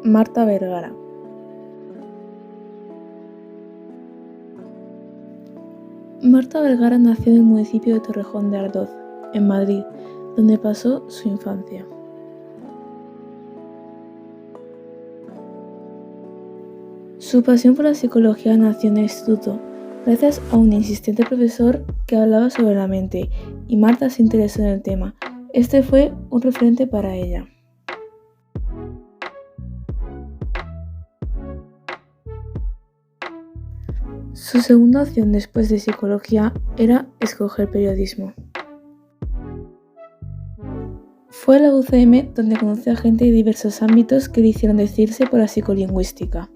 Marta Vergara. Marta Vergara nació en el municipio de Torrejón de Ardoz, en Madrid, donde pasó su infancia. Su pasión por la psicología nació en el instituto, gracias a un insistente profesor que hablaba sobre la mente, y Marta se interesó en el tema. Este fue un referente para ella. Su segunda opción después de psicología era escoger periodismo. Fue a la UCM donde conoció a gente de diversos ámbitos que le hicieron decidirse por la psicolingüística.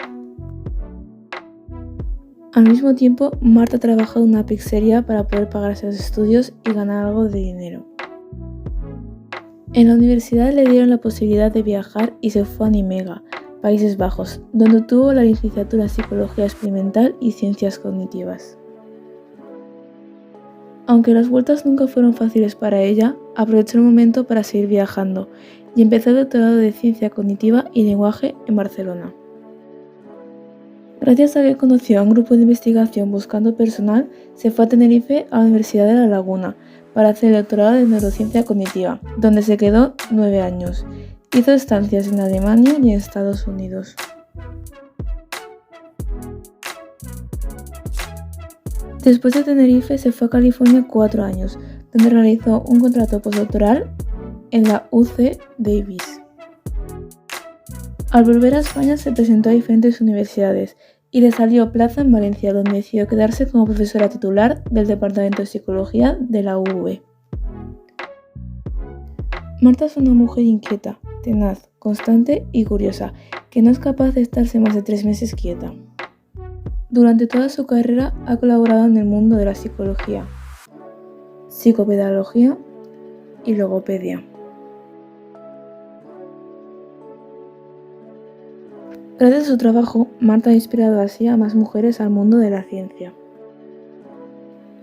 Al mismo tiempo, Marta trabajó en una pizzería para poder pagarse los estudios y ganar algo de dinero. En la universidad le dieron la posibilidad de viajar y se fue a Nimega, Países Bajos, donde obtuvo la licenciatura en Psicología Experimental y Ciencias Cognitivas. Aunque las vueltas nunca fueron fáciles para ella, aprovechó el momento para seguir viajando y empezó el doctorado de Ciencia Cognitiva y Lenguaje en Barcelona. Gracias a que conoció a un grupo de investigación buscando personal, se fue a Tenerife a la Universidad de La Laguna para hacer el doctorado de Neurociencia Cognitiva, donde se quedó 9 años. Hizo estancias en Alemania y en Estados Unidos. Después de Tenerife se fue a California 4 años, donde realizó un contrato postdoctoral en la UC Davis. Al volver a España se presentó a diferentes universidades y le salió plaza en Valencia, donde decidió quedarse como profesora titular del Departamento de Psicología de la UV. Marta es una mujer inquieta, tenaz, constante y curiosa, que no es capaz de estarse más de 3 meses quieta. Durante toda su carrera ha colaborado en el mundo de la psicología, psicopedagogía y logopedia. Gracias a su trabajo, Marta ha inspirado así a más mujeres al mundo de la ciencia.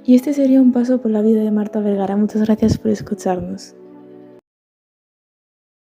Y este sería un paso por la vida de Marta Vergara. Muchas gracias por escucharnos.